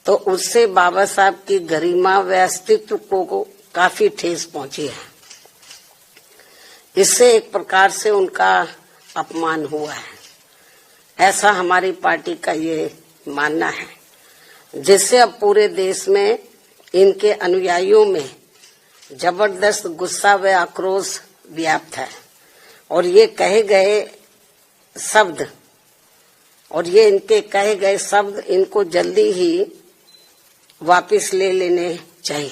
तो उससे बाबा साहब की गरिमा व अस्तित्व को काफी ठेस पहुंची है। इससे एक प्रकार से उनका अपमान हुआ है, ऐसा हमारी पार्टी का ये मानना है, जिससे अब पूरे देश में इनके अनुयायियों में जबरदस्त गुस्सा व आक्रोश व्याप्त है और ये इनके कहे गए शब्द इनको जल्दी ही वापस ले लेने चाहिए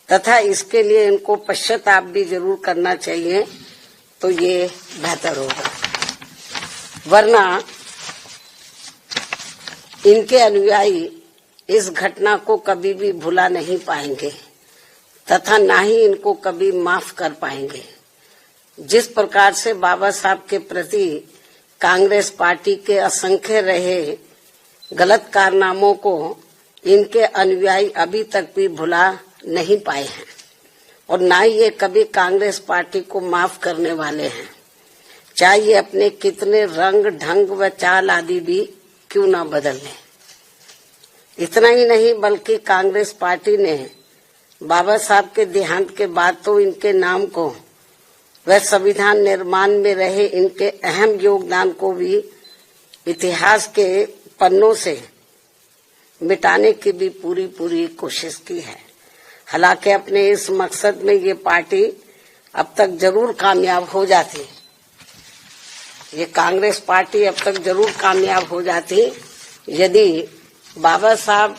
तथा इसके लिए इनको पश्चाताप भी जरूर करना चाहिए, तो ये बेहतर होगा। वरना इनके अनुयायी इस घटना को कभी भी भुला नहीं पाएंगे तथा ना ही इनको कभी माफ कर पाएंगे। जिस प्रकार से बाबा साहब के प्रति कांग्रेस पार्टी के असंख्य रहे गलत कारनामों को इनके अनुयायी अभी तक भी भुला नहीं पाए हैं और ना ही ये कभी कांग्रेस पार्टी को माफ करने वाले हैं, चाहे ये अपने कितने रंग ढंग व चाल आदि भी क्यों ना बदल लें। इतना ही नहीं बल्कि कांग्रेस पार्टी ने बाबा साहब के देहांत के बाद तो इनके नाम को व संविधान निर्माण में रहे इनके अहम योगदान को भी इतिहास के पन्नों से मिटाने की भी पूरी कोशिश की है। हालांकि अपने इस मकसद में ये पार्टी अब तक जरूर कामयाब हो जाती, ये कांग्रेस पार्टी अब तक जरूर कामयाब हो जाती यदि बाबा साहब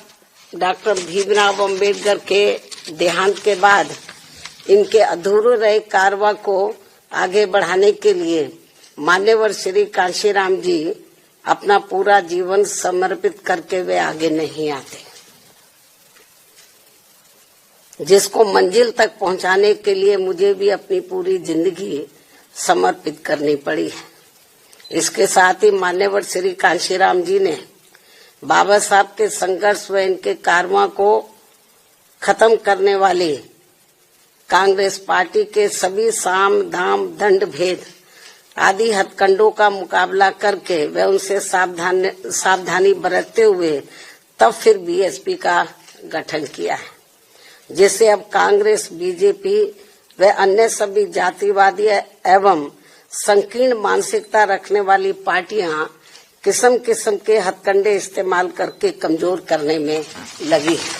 डॉक्टर भीमराव अम्बेडकर के देहांत के बाद इनके अधूरे रहे कारवां को आगे बढ़ाने के लिए मान्यवर श्री कांशीराम जी अपना पूरा जीवन समर्पित करके वे आगे नहीं आते, जिसको मंजिल तक पहुंचाने के लिए मुझे भी अपनी पूरी जिंदगी समर्पित करनी पड़ी है। इसके साथ ही मान्यवर श्री कांशीराम जी ने बाबा साहब के संघर्ष व इनके कारवां को खत्म करने वाली कांग्रेस पार्टी के सभी साम दाम दंड भेद आदि हथकंडों का मुकाबला करके व उनसे सावधानी बरतते हुए तब फिर बीएसपी का गठन किया है, जिससे अब कांग्रेस, बीजेपी व अन्य सभी जातिवादी एवं संकीर्ण मानसिकता रखने वाली पार्टियां किस्म किस्म के हथकंडे इस्तेमाल करके कमजोर करने में लगी है।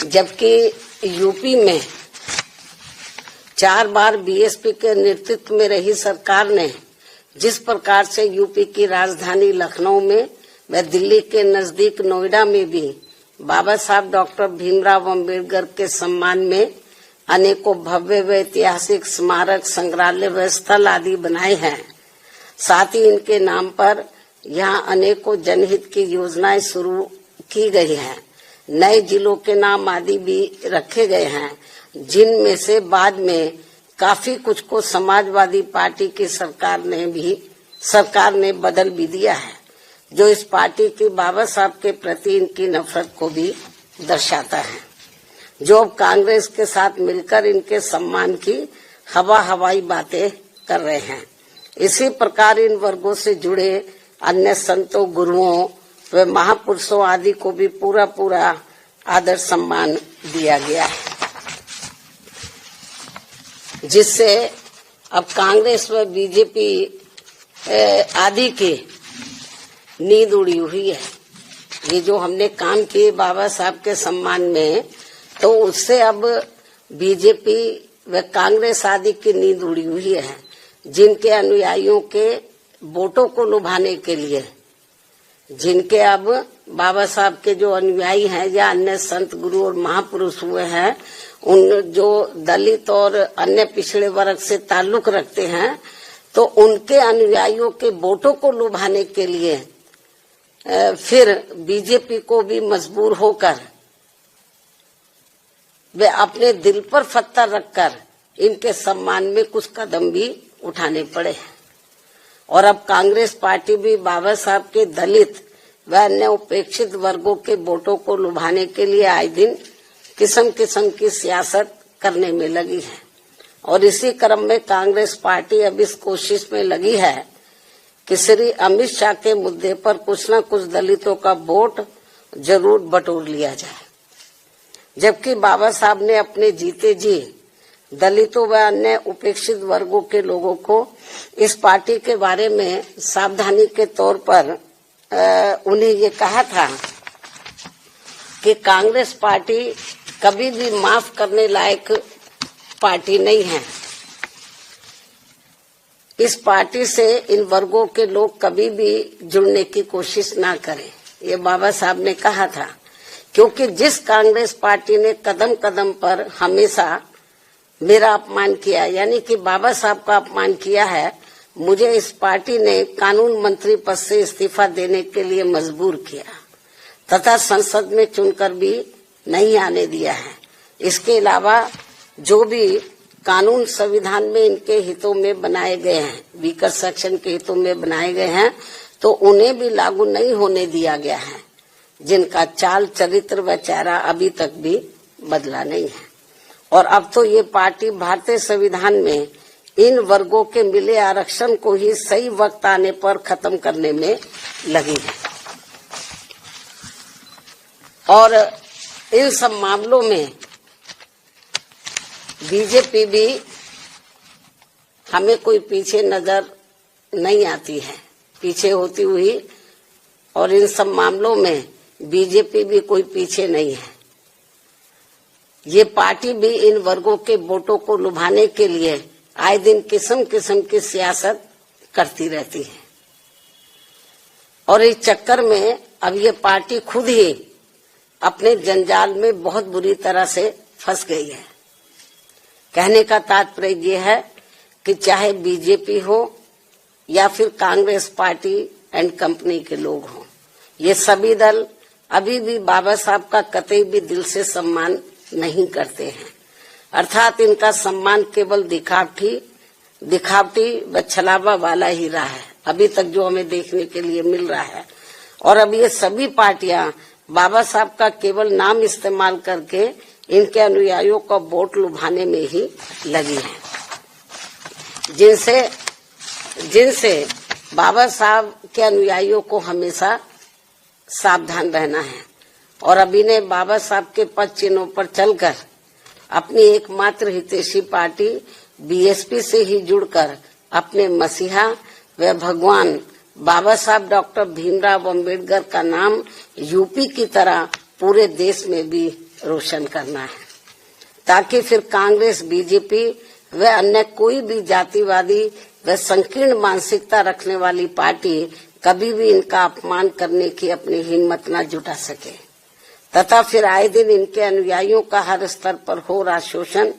जबकि यूपी में 4 बार बीएसपी के नेतृत्व में रही सरकार ने जिस प्रकार से यूपी की राजधानी लखनऊ में व दिल्ली के नजदीक नोएडा में भी बाबा साहब डॉक्टर भीमराव अम्बेडकर के सम्मान में अनेकों भव्य व ऐतिहासिक स्मारक, संग्रहालय व स्थल आदि बनाए हैं, साथ ही इनके नाम पर यहाँ अनेकों जनहित की योजनाएं शुरू की गई हैं। नए जिलों के नाम आदि भी रखे गए हैं, जिनमें से बाद में काफी कुछ को समाजवादी पार्टी की सरकार ने बदल भी दिया है, जो इस पार्टी की बाबा साहब के प्रति इनकी नफरत को भी दर्शाता है, जो अब कांग्रेस के साथ मिलकर इनके सम्मान की हवाई बातें कर रहे हैं। इसी प्रकार इन वर्गों से जुड़े अन्य संतों, गुरुओं व महापुरुषों आदि को भी पूरा आदर सम्मान दिया गया है, जिससे अब कांग्रेस व बीजेपी आदि की नींद उड़ी हुई है। ये जो हमने काम किए बाबा साहब के सम्मान में, तो उससे अब बीजेपी व कांग्रेस आदि की नींद उड़ी हुई है, जिनके अनुयायियों के वोटों को लुभाने के लिए, जिनके अब बाबा साहब के जो अनुयायी हैं या अन्य संत, गुरु और महापुरुष हुए हैं, उन जो दलित और अन्य पिछड़े वर्ग से ताल्लुक रखते हैं, तो उनके अनुयायियों के वोटों को लुभाने के लिए फिर बीजेपी को भी मजबूर होकर वे अपने दिल पर पत्थर रखकर इनके सम्मान में कुछ कदम भी उठाने पड़े हैं। और अब कांग्रेस पार्टी भी बाबा साहब के दलित व अन्य उपेक्षित वर्गों के वोटों को लुभाने के लिए आए दिन किस्म किस्म की सियासत करने में लगी है। और इसी क्रम में कांग्रेस पार्टी अब इस कोशिश में लगी है कि श्री अमित शाह के मुद्दे पर कुछ न कुछ दलितों का वोट जरूर बटोर लिया जाए, जबकि बाबा साहब ने अपने जीते जी दलितों व अन्य उपेक्षित वर्गों के लोगों को इस पार्टी के बारे में सावधानी के तौर पर उन्हें ये कहा था कि कांग्रेस पार्टी कभी भी माफ करने लायक पार्टी नहीं है। इस पार्टी से इन वर्गों के लोग कभी भी जुड़ने की कोशिश ना करें, ये बाबा साहब ने कहा था। क्योंकि जिस कांग्रेस पार्टी ने कदम कदम पर हमेशा मेरा अपमान किया, यानी कि बाबा साहब का अपमान किया है, मुझे इस पार्टी ने कानून मंत्री पद से इस्तीफा देने के लिए मजबूर किया तथा संसद में चुनकर भी नहीं आने दिया है। इसके अलावा जो भी कानून संविधान में इनके हितों में बनाए गए हैं, वीकर सेक्शन के हितों में बनाए गए हैं, तो उन्हें भी लागू नहीं होने दिया गया है, जिनका चाल चरित्र व चेहरा अभी तक भी बदला नहीं है। और अब तो ये पार्टी भारतीय संविधान में इन वर्गों के मिले आरक्षण को ही सही वक्त आने पर खत्म करने में लगी है। और इन सब मामलों में बीजेपी भी हमें कोई पीछे नजर नहीं आती है, पीछे होती हुई, और इन सब मामलों में बीजेपी भी कोई पीछे नहीं है। ये पार्टी भी इन वर्गों के वोटों को लुभाने के लिए आए दिन किस्म किस्म की सियासत करती रहती है, और इस चक्कर में अब ये पार्टी खुद ही अपने जंजाल में बहुत बुरी तरह से फंस गई है। कहने का तात्पर्य ये है कि चाहे बीजेपी हो या फिर कांग्रेस पार्टी एंड कंपनी के लोग हों, ये सभी दल अभी भी बाबा साहब का कतई भी दिल से सम्मान नहीं करते हैं। अर्थात इनका सम्मान केवल दिखावटी व छलावा वाला ही रहा है, अभी तक जो हमें देखने के लिए मिल रहा है। और अब ये सभी पार्टियां बाबा साहब का केवल नाम इस्तेमाल करके इनके अनुयायियों का वोट लुभाने में ही लगी है, जिनसे बाबा साहब के अनुयायियों को हमेशा सावधान रहना है। और अभी ने बाबा साहब के पद चिन्हों पर चलकर अपनी एकमात्र हितैषी पार्टी बीएसपी से ही जुड़कर अपने मसीहा व भगवान बाबा साहब डॉक्टर भीमराव अंबेडकर का नाम यूपी की तरह पूरे देश में भी रोशन करना है, ताकि फिर कांग्रेस, बीजेपी व अन्य कोई भी जातिवादी व संकीर्ण मानसिकता रखने वाली पार्टी कभी भी इनका अपमान करने की अपनी हिम्मत न जुटा सके, तथा फिर आए दिन इनके अनुयायियों का हर स्तर पर हो रहा शोषण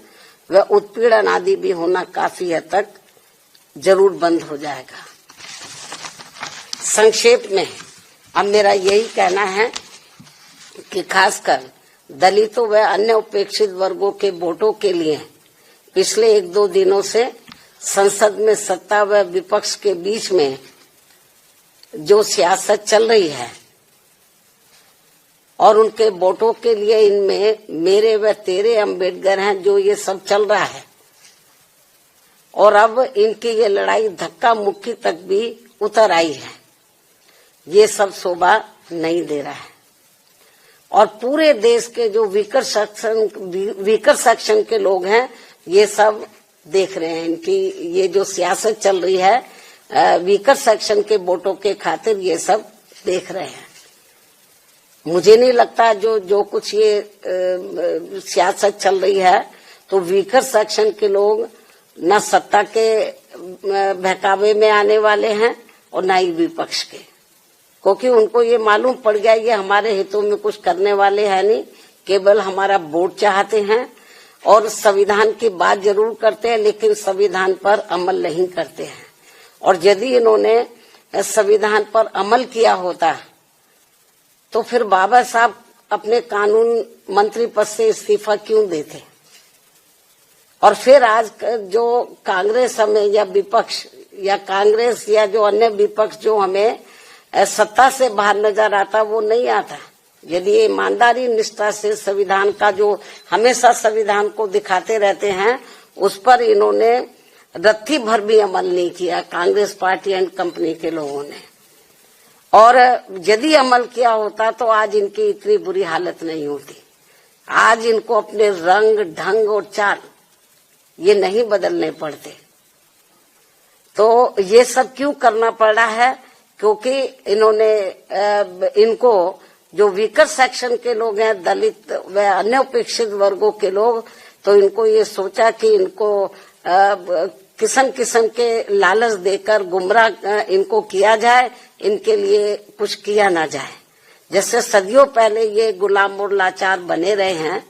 व उत्पीड़न आदि भी होना काफी हद तक जरूर बंद हो जाएगा। संक्षेप में अब मेरा यही कहना है कि खासकर दलितों व अन्य उपेक्षित वर्गों के वोटों के लिए पिछले 1-2 दिनों से संसद में सत्ता व विपक्ष के बीच में जो सियासत चल रही है और उनके वोटों के लिए इनमें मेरे व तेरे अम्बेडकर हैं, जो ये सब चल रहा है, और अब इनकी ये लड़ाई धक्का मुक्की तक भी उतर आई है, ये सब शोभा नहीं दे रहा है। और पूरे देश के जो वीकर सेक्शन के लोग हैं, ये सब देख रहे हैं इनकी ये जो सियासत चल रही है वीकर सेक्शन के वोटों के खातिर, ये सब देख रहे हैं। मुझे नहीं लगता जो कुछ ये सियासत चल रही है तो वीकर सेक्शन के लोग न सत्ता के बहकावे में आने वाले हैं और न ही विपक्ष के, क्योंकि उनको ये मालूम पड़ गया ये हमारे हितों में कुछ करने वाले हैं नहीं, केवल हमारा वोट चाहते हैं और संविधान की बात जरूर करते हैं लेकिन संविधान पर अमल नहीं करते हैं। और यदि इन्होंने संविधान पर अमल किया होता तो फिर बाबा साहब अपने कानून मंत्री पद से इस्तीफा क्यों देते? और फिर आज जो कांग्रेस हमें या विपक्ष या कांग्रेस या जो अन्य विपक्ष जो हमें सत्ता से बाहर नजर आता, वो नहीं आता। यदि ये ईमानदारी निष्ठा से संविधान का जो हमेशा संविधान को दिखाते रहते हैं, उस पर इन्होंने रत्ती भर भी अमल नहीं किया कांग्रेस पार्टी एंड कंपनी के लोगों ने। और यदि अमल किया होता तो आज इनकी इतनी बुरी हालत नहीं होती। आज इनको अपने रंग ढंग और चाल ये नहीं बदलने पड़ते। तो ये सब क्यों करना पड़ा है? क्योंकि इन्होंने इनको जो वीकर सेक्शन के लोग हैं, दलित व अन्य उपेक्षित वर्गों के लोग, तो इनको ये सोचा कि इनको किस्म किस्म के लालच देकर गुमराह इनको किया जाए, इनके लिए कुछ किया ना जाए। जैसे सदियों पहले ये गुलाम और लाचार बने रहे हैं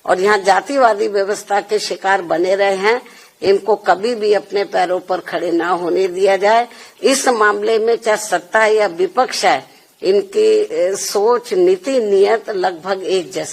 और यहाँ जातिवादी व्यवस्था के शिकार बने रहे हैं, इनको कभी भी अपने पैरों पर खड़े ना होने दिया जाए। इस मामले में चाहे सत्ता या विपक्ष है, इनकी सोच, नीति, नियत लगभग एक जैसी।